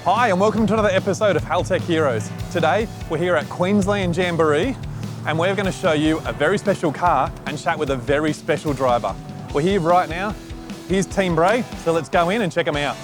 Hi and welcome to another episode of Haltech Heroes. Today we're here at Queensland Jamboree and we're going to show you a very special car and chat with a very special driver. We're here right now. Here's Team Bray, so let's go in and check them out.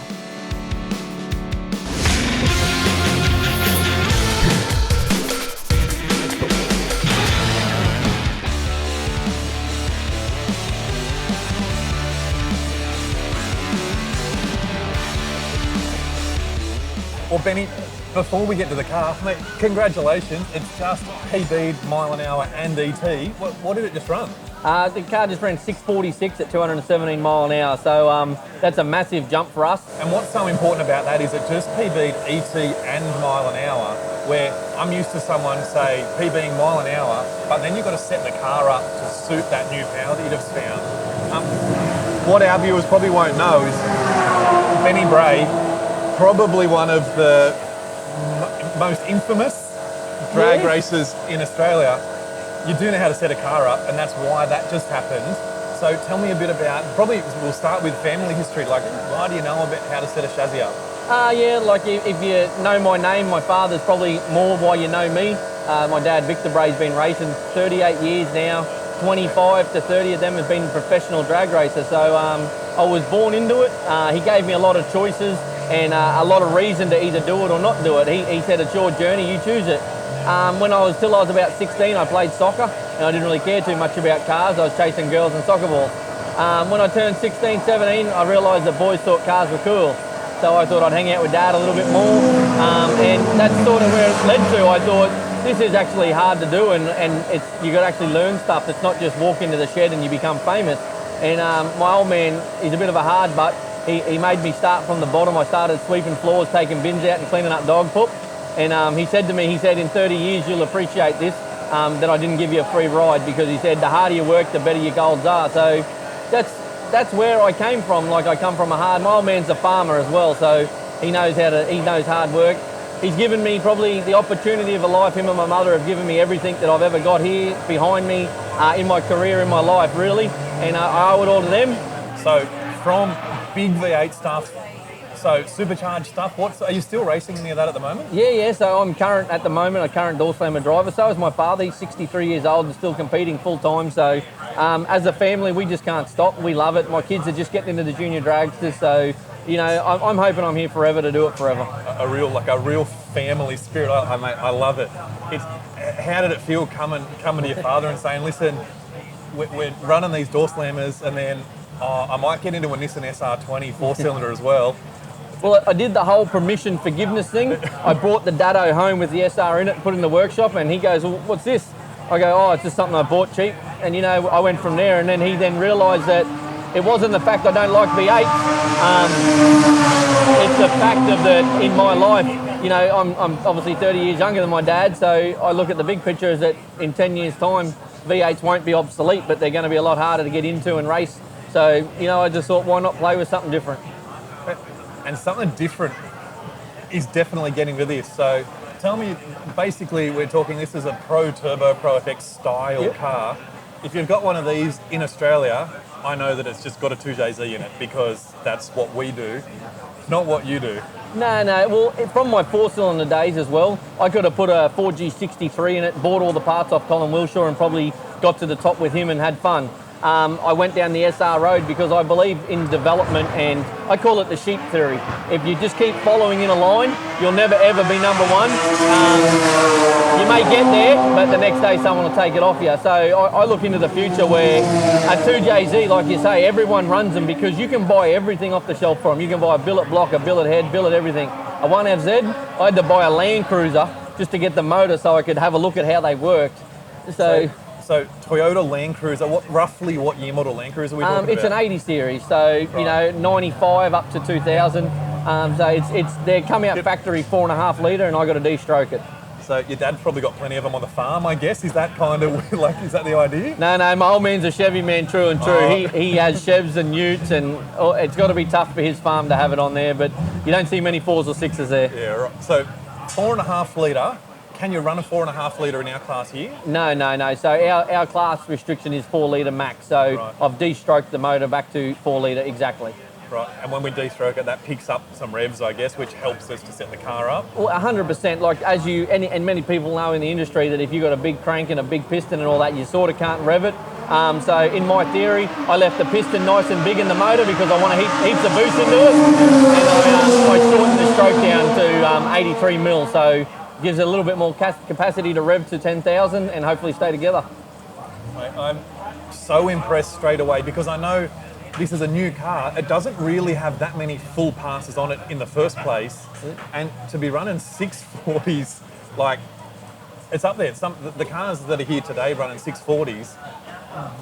Well, Benny, before we get to the car, mate, congratulations. It's just PB'd mile an hour and ET. What did it just run? The car just ran 646 at 217 mile an hour, so that's a massive jump for us. And what's so important about that is it just PB'd ET and mile an hour, where I'm used to someone, say, PBing mile an hour, but then you've got to set the car up to suit that new power that you just found. What our viewers probably won't know is Benny Bray, probably one of the most infamous drag racers in Australia. You do know how to set a car up, and that's why that just happened. So tell me a bit about, probably we'll start with family history, like why do you know about how to set a chassis up? Yeah, like if you know my name, my father's probably more why you know me. My dad, Victor Bray's been racing 38 years now. 25 to 30 of them have been professional drag racers. So I was born into it. He gave me a lot of choices and a lot of reason to either do it or not do it. He said, it's your journey, you choose it. When I was about 16, I played soccer and I didn't really care too much about cars. I was chasing girls and soccer balls. When I turned 16, 17, I realised that boys thought cars were cool. So I thought I'd hang out with Dad a little bit more. And that's sort of where it led to. I thought, this is actually hard to do and you got to actually learn stuff. It's not just walk into the shed and you become famous. And my old man, he's a bit of a hard butt. He made me start from the bottom. I started sweeping floors, taking bins out and cleaning up dog poop. And he said to me, in 30 years you'll appreciate this, that I didn't give you a free ride, because he said the harder you work, the better your goals are. So that's where I came from. Like I come from my old man's a farmer as well, so he knows hard work. He's given me probably the opportunity of a life. Him and my mother have given me everything that I've ever got here behind me, in my career, in my life really, and I owe it all to them. So from big V8 stuff, so supercharged stuff, are you still racing any of that at the moment? Yeah, so I'm at the moment a current door slammer driver. So is my father. He's 63 years old and still competing full time. So as a family, we just can't stop. We love it. My kids are just getting into the junior dragsters, so you know, I'm hoping I'm here forever to do it forever. A real family spirit. I love it. How did it feel coming to your father and saying, listen, we're running these door slammers, and then I might get into a Nissan SR20 4-cylinder as well. Well, I did the whole permission forgiveness thing. I brought the Dado home with the SR in it, put it in the workshop, and he goes, well, what's this? I go, oh, it's just something I bought cheap. And you know, I went from there, and then he realised that it wasn't the fact I don't like V8. It's the fact of that in my life, you know, I'm obviously 30 years younger than my dad, so I look at the big picture is that in 10 years' time, V8s won't be obsolete, but they're going to be a lot harder to get into and race. So, you know, I just thought, why not play with something different? And something different is definitely getting to this. So tell me, basically we're talking, this is a Pro Turbo Pro FX style car. If you've got one of these in Australia, I know that it's just got a 2JZ in it because that's what we do, not what you do. No, well, from my 4-cylinder days as well, I could have put a 4G63 in it, bought all the parts off Colin Wilshire and probably got to the top with him and had fun. I went down the SR road because I believe in development, and I call it the sheep theory. If you just keep following in a line, you'll never ever be number one. You may get there, but the next day someone will take it off you. So I look into the future where a 2JZ, like you say, everyone runs them because you can buy everything off the shelf for them. You can buy a billet block, a billet head, billet everything. A 1FZ, I had to buy a Landcruiser just to get the motor so I could have a look at how they worked. So Toyota Landcruiser, roughly what year model Landcruiser are we talking it's about? An 80 series, so you know, 95 up to 2000. So they come out factory 4.5 litre, and I got to de-stroke it. So your dad's probably got plenty of them on the farm, I guess. Is that kind of is that the idea? No, my old man's a Chevy man, true and true. Oh. He has Chevs and Utes, and it's got to be tough for his farm to have it on there. But you don't see many 4s or 6s there. Yeah, right. So 4.5 litre. Can you run a 4.5 litre in our class here? No. So our class restriction is 4 litre max. So I've de-stroked the motor back to 4 litre exactly. Right, and when we de-stroke it, that picks up some revs, I guess, which helps us to set the car up. Well, 100%. Like as you and many people know in the industry that if you've got a big crank and a big piston and all that, you sort of can't rev it. So in my theory, I left the piston nice and big in the motor because I want to heaps of boost into it, and I shortened the stroke down to 83 mil, so gives it a little bit more capacity to rev to 10,000 and hopefully stay together. Mate, I'm so impressed straight away because I know this is a new car. It doesn't really have that many full passes on it in the first place, and to be running 640s, like, it's up there. The cars that are here today running 640s,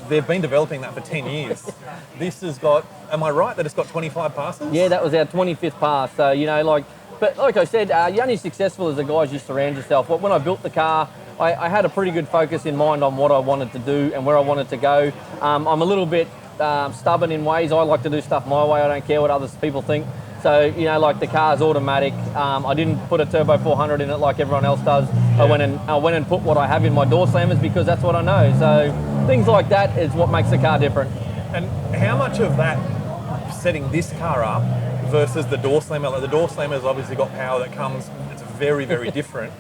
they've been developing that for 10 years. This has got, am I right that it's got 25 passes? Yeah, that was our 25th pass. So, you know, but like I said, you're only successful as the guys you surround yourself. When I built the car, I had a pretty good focus in mind on what I wanted to do and where I wanted to go. I'm a little bit stubborn in ways. I like to do stuff my way. I don't care what other people think. So, you know, like the car's automatic. I didn't put a turbo 400 in it like everyone else does. Yeah. I went and put what I have in my door slammers because that's what I know. So things like that is what makes the car different. And how much of that setting this car up versus the door slammer? Like the door slammer's obviously got power that comes, it's very, very different.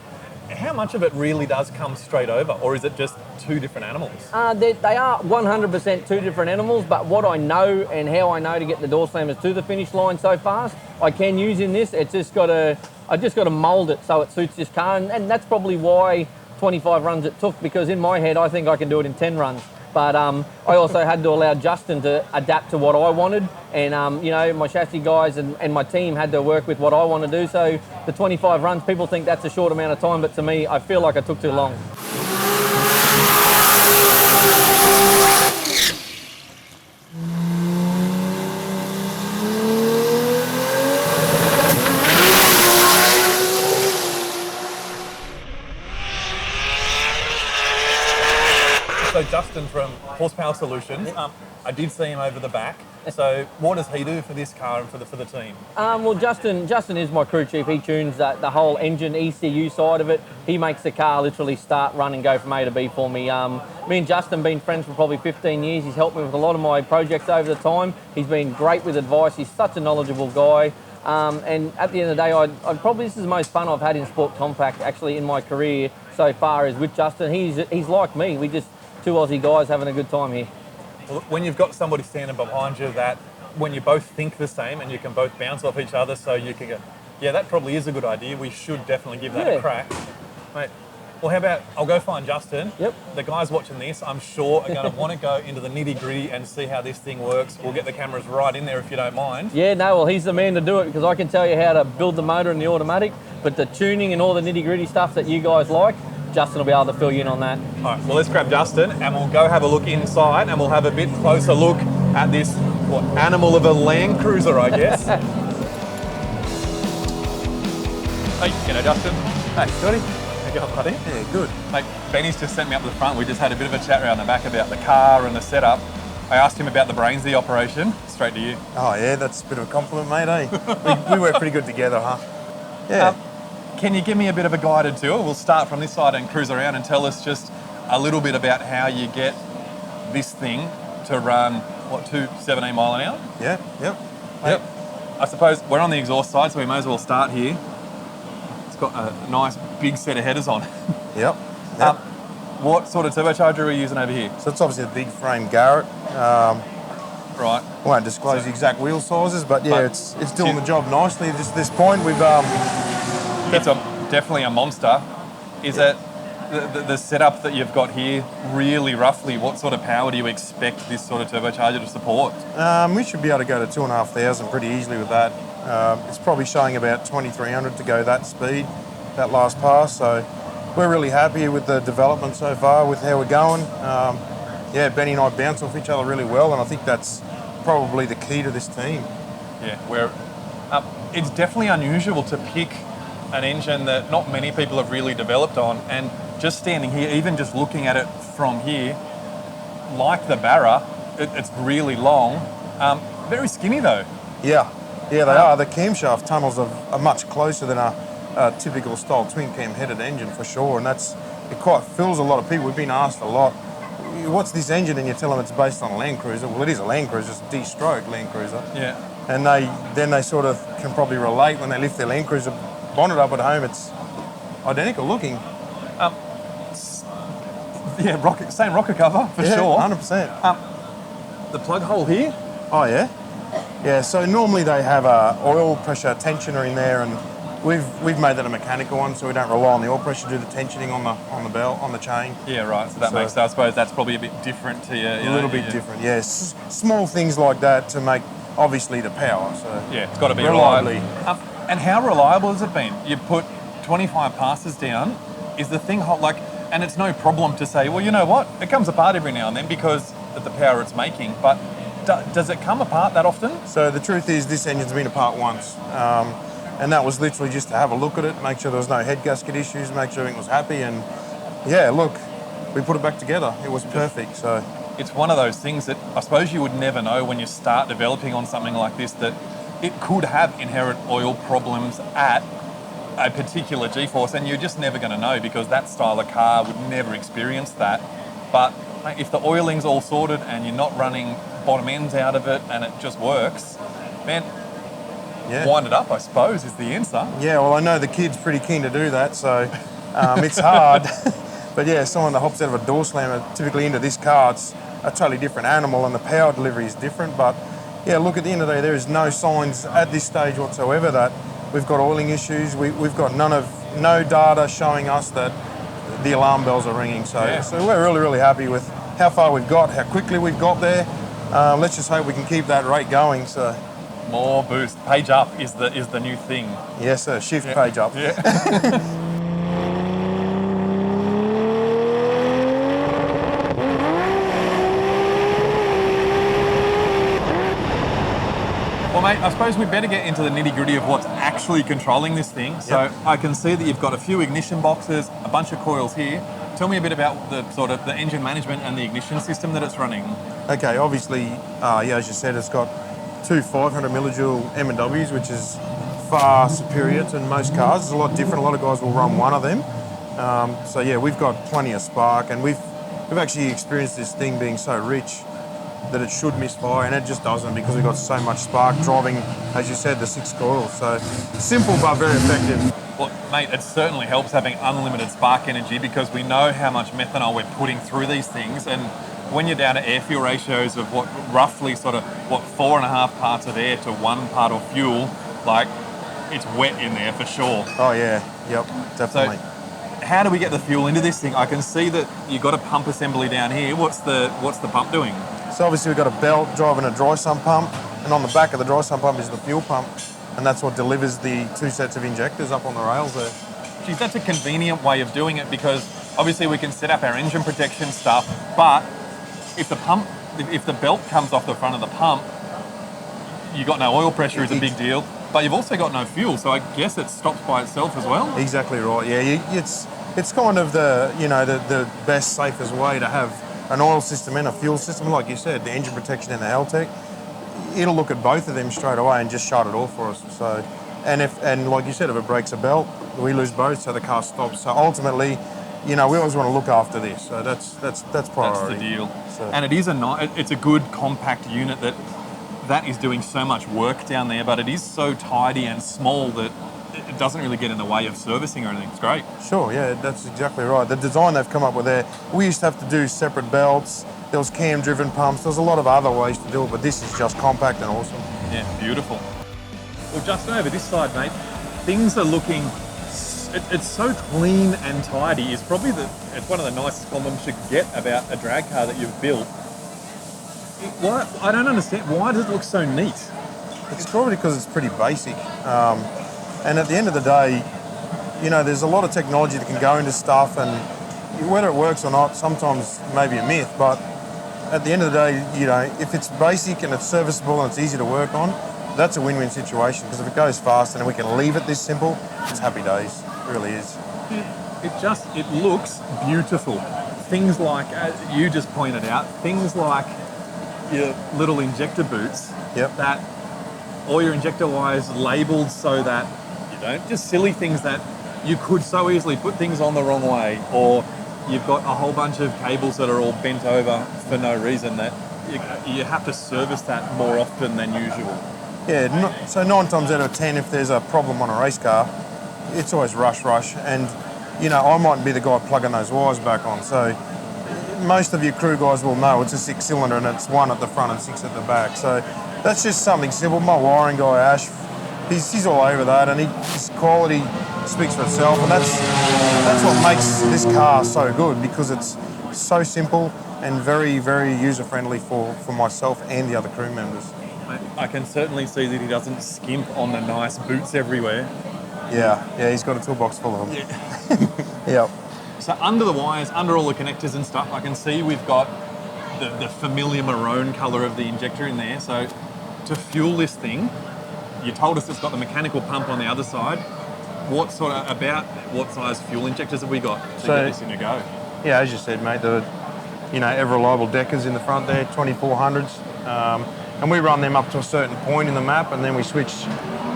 How much of it really does come straight over, or is it just two different animals? They are 100% two different animals, but what I know and how I know to get the door slammers to the finish line so fast, I can use in this. I just got to mould it so it suits this car, and that's probably why 25 runs it took, because in my head I think I can do it in 10 runs. But I also had to allow Justin to adapt to what I wanted, and you know, my chassis guys and my team had to work with what I want to do. So the 25 runs, people think that's a short amount of time, but to me, I feel like I took too long. So Justin from Horsepower Solutions, I did see him over the back. So what does he do for this car and for the team? Well, Justin is my crew chief. He tunes the whole engine ECU side of it. He makes the car literally start, run and go from A to B for me. Me and Justin been friends for probably 15 years. He's helped me with a lot of my projects over the time. He's been great with advice. He's such a knowledgeable guy. And at the end of the day, I'd probably, this is the most fun I've had in Sport Compact actually in my career so far is with Justin. He's like me. We just two Aussie guys having a good time here. Well, when you've got somebody standing behind you that, when you both think the same and you can both bounce off each other, so you can go, yeah, that probably is a good idea. We should definitely give that a crack. Mate, well, how about, I'll go find Justin. Yep. The guys watching this, I'm sure, are going to want to go into the nitty-gritty and see how this thing works. We'll get the cameras right in there if you don't mind. Yeah, no, well, he's the man to do it because I can tell you how to build the motor and the automatic, but the tuning and all the nitty-gritty stuff that you guys like, Justin will be able to fill you in on that. All right, well, let's grab Justin and we'll go have a look inside and we'll have a bit closer look at this animal of a Landcruiser, I guess. Hey, g'day, Justin. Hey, Scotty. How you going, buddy? Yeah, good. Mate, Benny's just sent me up the front. We just had a bit of a chat around the back about the car and the setup. I asked him about the brains of the operation. Straight to you. Oh, yeah, that's a bit of a compliment, mate, eh? we work pretty good together, huh? Yeah. Can you give me a bit of a guided tour? We'll start from this side and cruise around and tell us just a little bit about how you get this thing to run, 17 mile an hour? Yeah, yep. Yep. I suppose we're on the exhaust side, so we may as well start here. It's got a nice big set of headers on. Yep. What sort of turbocharger are we using over here? So it's obviously a big frame Garrett. Right. I won't disclose the exact wheel sizes, but yeah, it's doing the job nicely. Just at this point, we've It's definitely a monster. Is it the setup that you've got here, really roughly, what sort of power do you expect this sort of turbocharger to support? we should be able to go to 2,500 pretty easily with that. It's probably showing about 2,300 to go that speed, that last pass. So we're really happy with the development so far, with how we're going. Yeah, Benny and I bounce off each other really well, and I think that's probably the key to this team. Yeah, it's definitely unusual to pick an engine that not many people have really developed on, and just standing here, even just looking at it from here, like the Barra, it's really long, very skinny though. Yeah, they are. The camshaft tunnels are much closer than a typical style twin cam headed engine for sure, and it quite fills a lot of people. We've been asked a lot, what's this engine? And you tell them it's based on a Landcruiser. Well, it is a Landcruiser, it's a D-stroke Landcruiser. Yeah. and they sort of can probably relate when they lift their Landcruiser bonnet up at home. It's identical looking. Yeah, same rocker cover for sure. 100%. The plug hole here. Oh yeah, yeah. So normally they have a oil pressure tensioner in there, and we've made that a mechanical one, so we don't rely on the oil pressure to do the tensioning on the belt, on the chain. Yeah, right. So that makes, I suppose that's probably a bit different to you. A little bit different. Yes, small things like that to make obviously the power. So yeah, it's got to be reliably. And how reliable has it been? You put 25 passes down. Is the thing hot? Like, and it's no problem to say, well, you know what? It comes apart every now and then because of the power it's making, but does it come apart that often? So the truth is this engine's been apart once, and that was literally just to have a look at it, make sure there was no head gasket issues, make sure everything was happy, and yeah, look, we put it back together. It was perfect. So it's one of those things that I suppose you would never know when you start developing on something like this, that it could have inherent oil problems at a particular G-force, and you're just never going to know because that style of car would never experience that. But if the oiling's all sorted and you're not running bottom ends out of it and it just works, man, wind it up, I suppose, is the answer. Yeah, well, I know the kid's pretty keen to do that, so it's hard. But yeah, someone that hops out of a door slammer typically into this car, it's a totally different animal and the power delivery is different. But yeah, look, at the end of the day, there is no signs at this stage whatsoever that we've got oiling issues. We've got no data showing us that the alarm bells are ringing. So we're really, really happy with how far we've got, how quickly we've got there. Let's just hope we can keep that rate going. So more boost. Page up is the new thing. Yes, sir. Shift page up. Yeah. Well, mate, I suppose we better get into the nitty-gritty of what's actually controlling this thing. So I can see that you've got a few ignition boxes, a bunch of coils here. Tell me a bit about the sort of the engine management and the ignition system that it's running. Okay, obviously, as you said, it's got two 500 millijoule M&Ws, which is far superior to most cars. It's a lot different. A lot of guys will run one of them. So yeah, we've got plenty of spark, and we've actually experienced this thing being so rich that it should misfire, and it just doesn't because we've got so much spark driving, as you said, the 6 coils. So simple but very effective. Well, mate, it certainly helps having unlimited spark energy because we know how much methanol we're putting through these things, and when you're down to air fuel ratios of roughly 4.5 parts of air to 1 part of fuel, like, it's wet in there for sure. Oh yeah, yep, definitely. So how do we get the fuel into this thing? I can see that you've got a pump assembly down here. What's the pump doing? So obviously we've got a belt driving a dry sump pump, and on the back of the dry sump pump is the fuel pump, and that's what delivers the 2 sets of injectors up on the rails there. Geez, that's a convenient way of doing it because obviously we can set up our engine protection stuff, but if the belt comes off the front of the pump, you've got no oil pressure is a big deal, but you've also got no fuel, so I guess it stops by itself as well? Exactly right, yeah. It's kind of the best, safest way to have an oil system and a fuel system. Like you said, the engine protection and the Haltech, it'll look at both of them straight away and just shut it off for us. So, and like you said, if it breaks a belt, we lose both, so the car stops. So ultimately, we always want to look after this. So that's priority. That's the deal. So. And it's a good compact unit that is doing so much work down there, but it is so tidy and small that it doesn't really get in the way of servicing or anything. It's great. Sure, yeah, that's exactly right. The design they've come up with there, we used to have to do separate belts, there was cam-driven pumps, there was a lot of other ways to do it, but this is just compact and awesome. Yeah, beautiful. Well, Justin, over this side, mate, things are looking, it's so clean and tidy. It's probably it's one of the nicest compliments you could get about a drag car that you've built. I don't understand, why does it look so neat? It's probably because it's pretty basic. And at the end of the day, there's a lot of technology that can go into stuff, and whether it works or not, sometimes maybe a myth, but at the end of the day, if it's basic and it's serviceable and it's easy to work on, that's a win-win situation, because if it goes fast and we can leave it this simple, it's happy days. It really is. It looks beautiful. Things like, as you just pointed out, things like your little injector boots that all your injector wires labelled so that just silly things that you could so easily put things on the wrong way, or you've got a whole bunch of cables that are all bent over for no reason that you have to service that more often than usual. Yeah, so 9 times out of 10, if there's a problem on a race car, it's always rush. And, you know, I might be the guy plugging those wires back on. So most of your crew guys will know it's a 6-cylinder and it's 1 at the front and 6 at the back. So that's just something simple. My wiring guy, Ash, he's all over that, and his quality speaks for itself. And that's what makes this car so good, because it's so simple and very, very user-friendly for myself and the other crew members. I can certainly see that he doesn't skimp on the nice boots everywhere. Yeah, he's got a toolbox full of them. Yeah. Yep. So under the wires, under all the connectors and stuff, I can see we've got the familiar maroon colour of the injector in there. So to fuel this thing, you told us it's got the mechanical pump on the other side. What size fuel injectors have we got to get this in a go? Yeah, as you said, mate, ever reliable Deckers in the front there, 2400s. And we run them up to a certain point in the map, and then we switch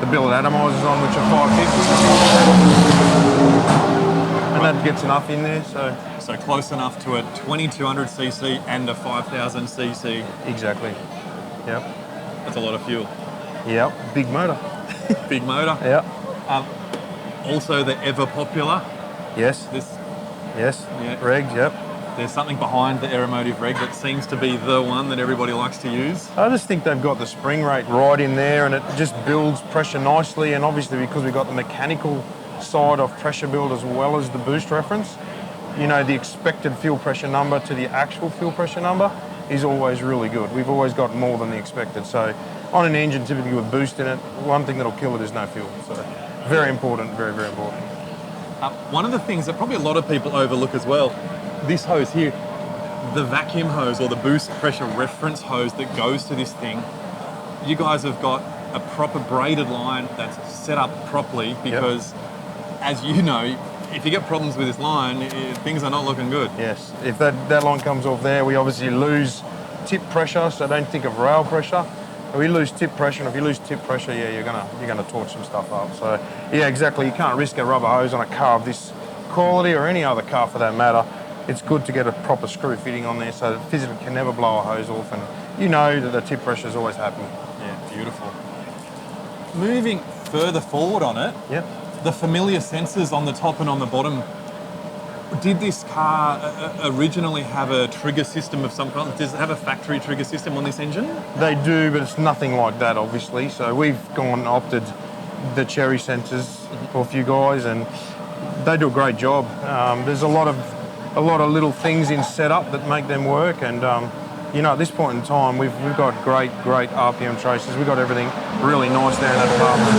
the billet atomizers on, which are 550. And that gets enough in there, So close enough to a 2200cc and a 5000cc. Exactly. Yep. That's a lot of fuel. Yep. Big motor. Big motor. Yep. Also the ever popular. Yes. Yes. Yeah. Regs. Yep. There's something behind the Aeromotive reg that seems to be the one that everybody likes to use. I just think they've got the spring rate right in there, and it just builds pressure nicely. And obviously, because we've got the mechanical side of pressure build as well as the boost reference, you know, the expected fuel pressure number to the actual fuel pressure number is always really good. We've always got more than the expected. So on an engine typically with boost in it, one thing that'll kill it is no fuel. So very important, very, very important. One of the things that probably a lot of people overlook as well, this hose here, the vacuum hose or the boost pressure reference hose that goes to this thing, you guys have got a proper braided line that's set up properly, because as you know, if you get problems with this line, things are not looking good. Yes, if that line comes off there, we obviously lose tip pressure, so don't think of rail pressure. We lose tip pressure, and if you lose tip pressure, yeah, you're gonna torch some stuff up. So yeah, exactly, you can't risk a rubber hose on a car of this quality, or any other car for that matter. It's good to get a proper screw fitting on there so that physically can never blow a hose off, and you know that the tip pressure is always happy. Yeah, beautiful. Moving further forward on it, the familiar sensors on the top and on the bottom, did this car originally have a trigger system of some kind? Does it have a factory trigger system on this engine? They do, but it's nothing like that, obviously. So we've opted the Cherry sensors for a few guys, and they do a great job. There's a lot of little things in setup that make them work, and you know, at this point in time, we've got great RPM tracers. We've got everything really nice there in that department.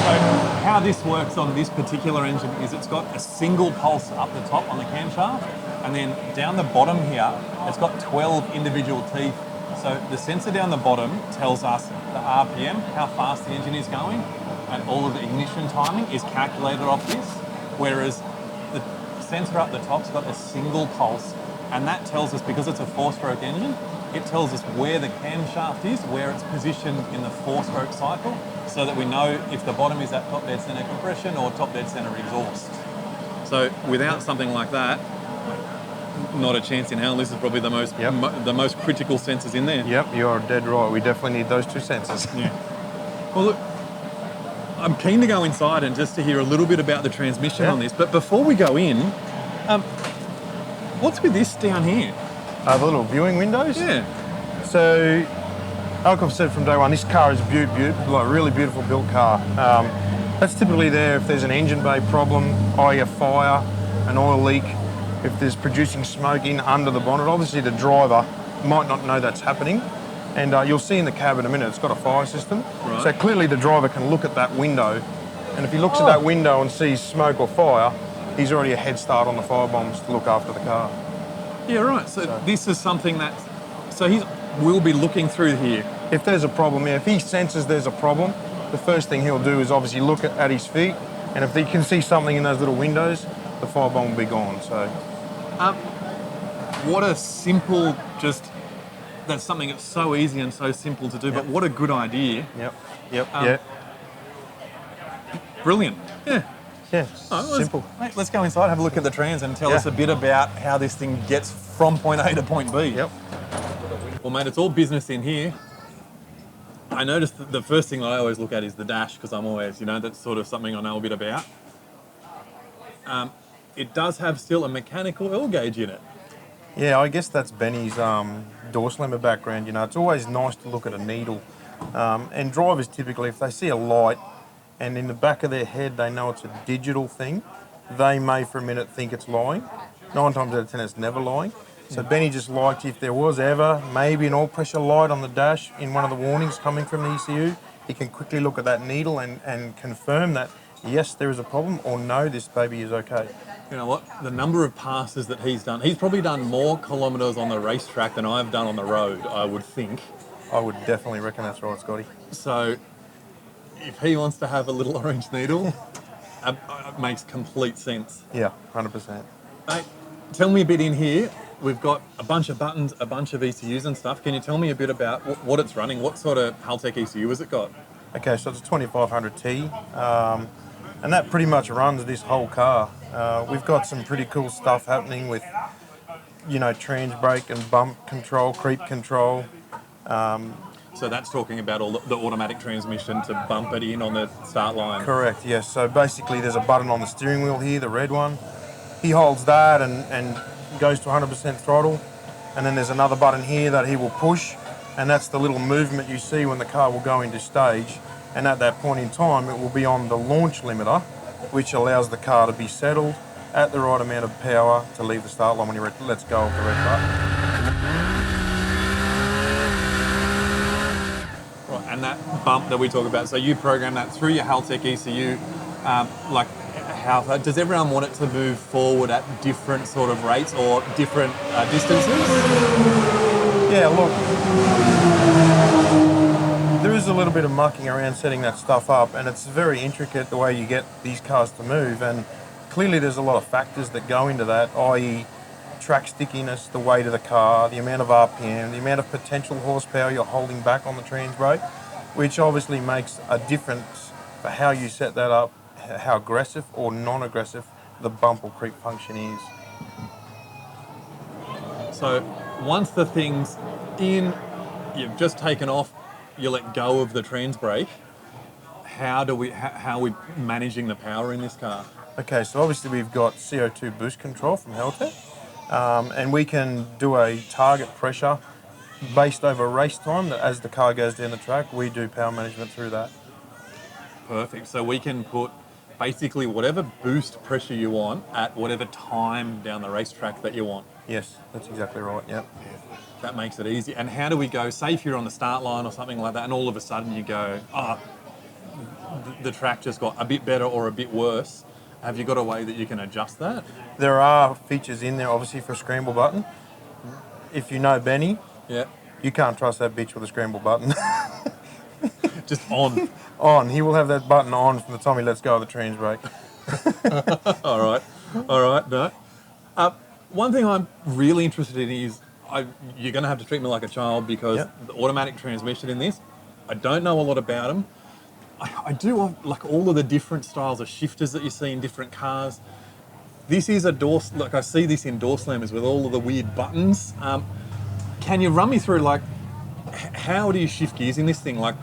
So how this works on this particular engine is it's got a single pulse up the top on the camshaft, and then down the bottom here, it's got 12 individual teeth. So the sensor down the bottom tells us the RPM, how fast the engine is going, and all of the ignition timing is calculated off this, whereas the sensor up the top's got a single pulse, and that tells us, because it's a 4-stroke engine, it tells us where the camshaft is, where it's positioned in the 4-stroke cycle, so that we know if the bottom is at top dead center compression or top dead center exhaust. So without something like that, not a chance in hell. This is probably the most critical sensors in there. Yep, you're dead right. We definitely need those 2 sensors. Yeah. Well, look, I'm keen to go inside and just to hear a little bit about the transmission on this. But before we go in, what's with this down here? The little viewing windows? Yeah. So, like I've said from day one, this car is like a really beautiful built car. That's typically there if there's an engine bay problem, i.e. a fire, an oil leak, if there's producing smoke in under the bonnet. Obviously the driver might not know that's happening, and you'll see in the cab in a minute it's got a fire system. Right. So clearly the driver can look at that window, and if he looks at that window and sees smoke or fire, he's already a head start on the fire bombs to look after the car. Yeah, right. So this is something that, we'll be looking through here. If there's a problem, if he senses there's a problem, the first thing he'll do is obviously look at his feet, and if he can see something in those little windows, the fire bomb will be gone. So, what a simple, that's something that's so easy and so simple to do, but what a good idea. Yep. Brilliant. Yeah. Yeah, Oh, simple. Let's go inside, have a look at the trans, and tell us a bit about how this thing gets from point A to point B. Yep. Well, mate, it's all business in here. I noticed that the first thing I always look at is the dash, because I'm always, that's sort of something I know a bit about. It does have still a mechanical oil gauge in it. Yeah, I guess that's Benny's door slammer background. It's always nice to look at a needle. And drivers typically, if they see a light and in the back of their head they know it's a digital thing, they may for a minute think it's lying. 9 times out of 10 it's never lying. So Benny just liked, if there was ever maybe an oil pressure light on the dash in one of the warnings coming from the ECU, he can quickly look at that needle and confirm that yes, there is a problem, or no, this baby is okay. You know what? The number of passes that he's probably done more kilometres on the racetrack than I've done on the road, I would think. I would definitely reckon that's right, Scotty. So if he wants to have a little orange needle, it makes complete sense. Yeah, 100%. Mate, tell me a bit in here. We've got a bunch of buttons, a bunch of ECUs and stuff. Can you tell me a bit about what it's running? What sort of Haltech ECU has it got? Okay, so it's a 2500T, and that pretty much runs this whole car. We've got some pretty cool stuff happening with, trans brake and bump control, creep control. So that's talking about all the automatic transmission to bump it in on the start line. Correct, yes. So basically there's a button on the steering wheel here, the red one. He holds that and goes to 100% throttle. And then there's another button here that he will push, and that's the little movement you see when the car will go into stage. And at that point in time, it will be on the launch limiter, which allows the car to be settled at the right amount of power to leave the start line when you're ready to let's go off the red button. Right, and that bump that we talk about, so you program that through your Haltech ECU, how does everyone want it to move forward at different sort of rates or different distances? Yeah, look, there is a little bit of mucking around setting that stuff up, and it's very intricate the way you get these cars to move, and clearly there's a lot of factors that go into that, i.e. track stickiness, the weight of the car, the amount of RPM, the amount of potential horsepower you're holding back on the trans brake, which obviously makes a difference for how you set that up, how aggressive or non-aggressive the bump or creep function is. So once the thing's in, you've just taken off, you let go of the trans brake, how are we managing the power in this car? Okay, so obviously we've got CO2 boost control from Haltech, and we can do a target pressure based over race time that as the car goes down the track, we do power management through that. Perfect. So we can put basically whatever boost pressure you want at whatever time down the racetrack that you want. Yes, that's exactly right, yeah. That makes it easy. And how do we go, say if you're on the start line or something like that, and all of a sudden you go, the track just got a bit better or a bit worse. Have you got a way that you can adjust that? There are features in there, obviously, for a scramble button. If you know Benny, yeah, you can't trust that bitch with a scramble button. Just on. On. He will have that button on from the time he lets go of the trans brake. All right. No. One thing I'm really interested in is you're going to have to treat me like a child because the automatic transmission in this, I don't know a lot about them. I do like all of the different styles of shifters that you see in different cars. This is a door, like I see this in door slammers with all of the weird buttons. Can you run me through like how do you shift gears in this thing? Like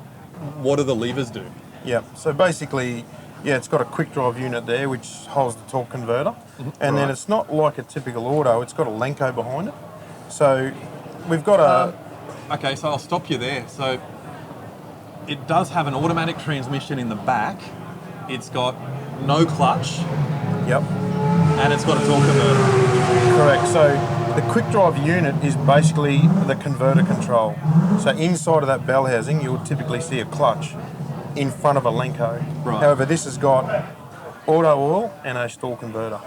what do the levers do? Yeah, so basically, it's got a quick drive unit there which holds the torque converter. And then it's not like a typical auto, it's got a Lenco behind it. So we've got a... Okay, so I'll stop you there. So it does have an automatic transmission in the back. It's got no clutch. Yep. And it's got a torque converter. Correct. So the quick drive unit is basically the converter control. So inside of that bell housing, you'll typically see a clutch in front of a Lenco. Right. However, this has got auto oil and a stall converter.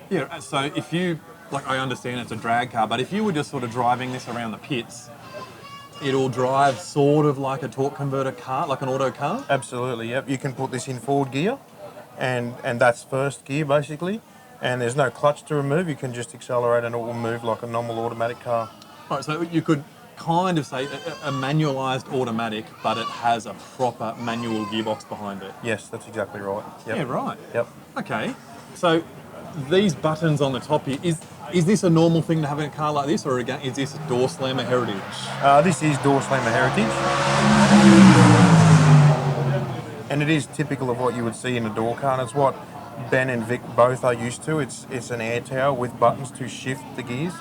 Yeah, so if you, like I understand it's a drag car, but if you were just sort of driving this around the pits, it'll drive sort of like a torque converter car, like an auto car? Absolutely, yep. You can put this in forward gear, and that's first gear basically, and there's no clutch to remove. You can just accelerate and it will move like a normal automatic car. Right, so you could kind of say a manualised automatic, but it has a proper manual gearbox behind it. Yes, that's exactly right. Yep. Yeah, right. Yep. Okay, so these buttons on the top here, is this a normal thing to have in a car like this, or again, is this door slammer heritage? This is door slammer heritage. And it is typical of what you would see in a door car, and it's what Ben and Vic both are used to. It's an air tower with buttons to shift the gears.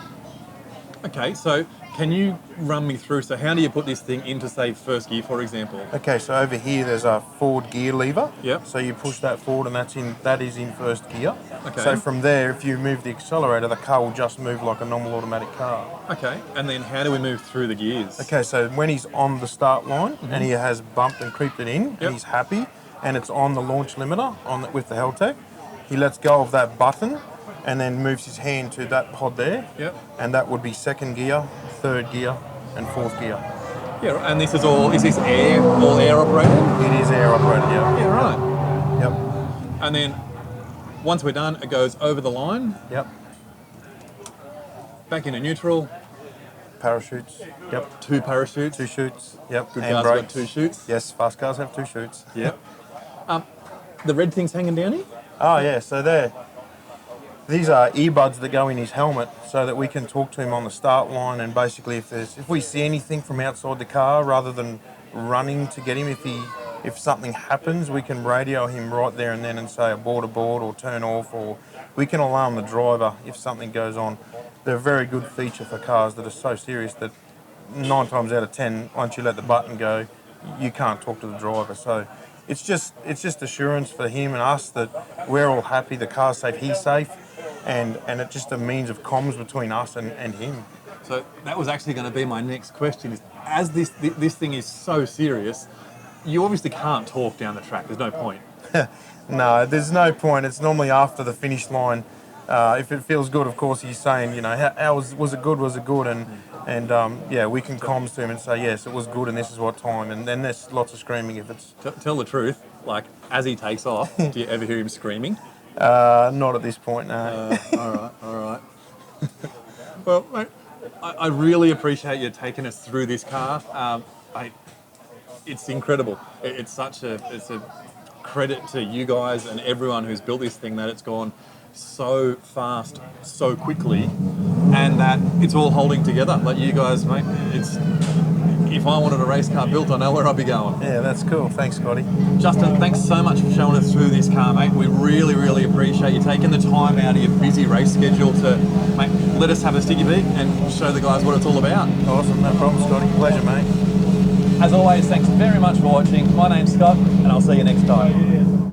Okay, so can you run me through, so how do you put this thing into, say, first gear, for example? Okay, so over here there's a forward gear lever. Yep. So you push that forward, and that is in first gear. Okay. So from there, if you move the accelerator, the car will just move like a normal automatic car. Okay, and then how do we move through the gears? Okay, so when he's on the start line and he has bumped and creeped it in, and he's happy, and it's on the launch limiter with the Haltech, he lets go of that button and then moves his hand to that pod there. Yep. And that would be second gear, third gear, and fourth gear. Yeah, and this is all air operated? It is air operated, yeah. Yeah, right. Yep. And then once we're done, it goes over the line, Yep. back into neutral, Parachutes. Yep. 2 parachutes. 2 chutes. Yep. Good and cars got brakes. 2 chutes. Yes, fast cars have 2 chutes. Yep. The red thing's hanging down here? Oh yeah, so these are earbuds that go in his helmet so that we can talk to him on the start line, and basically if we see anything from outside the car, rather than running to get him, if something happens, we can radio him right there and then and say abort or turn off, or we can alarm the driver if something goes on. They're a very good feature for cars that are so serious that 9 times out of 10, once you let the button go, you can't talk to the driver. So it's just assurance for him and us that we're all happy, the car's safe, he's safe, and it's just a means of comms between us and him. So that was actually going to be my next question, is as this thing is so serious, you obviously can't talk down the track, there's no point. No, there's no point. It's normally after the finish line. If it feels good, of course, he's saying, how was it good? And yeah, we can comms to him and say, yes, it was good, and this is what time. And then there's lots of screaming if it's... Tell the truth, like, as he takes off, do you ever hear him screaming? Not at this point, no. All right. Well, mate, I really appreciate you taking us through this car. Mate, it's incredible. It's a credit to you guys and everyone who's built this thing that it's gone so fast, so quickly, and that it's all holding together. Like you guys, mate, if I wanted a race car built, I know where I'd be going. Yeah, that's cool. Thanks, Scotty. Justin, thanks so much for showing us through this car, mate. We really, really appreciate you taking the time out of your busy race schedule to, mate, let us have a sticky beak and show the guys what it's all about. Awesome, no problem, Scotty. Pleasure, mate. As always, thanks very much for watching. My name's Scott, and I'll see you next time.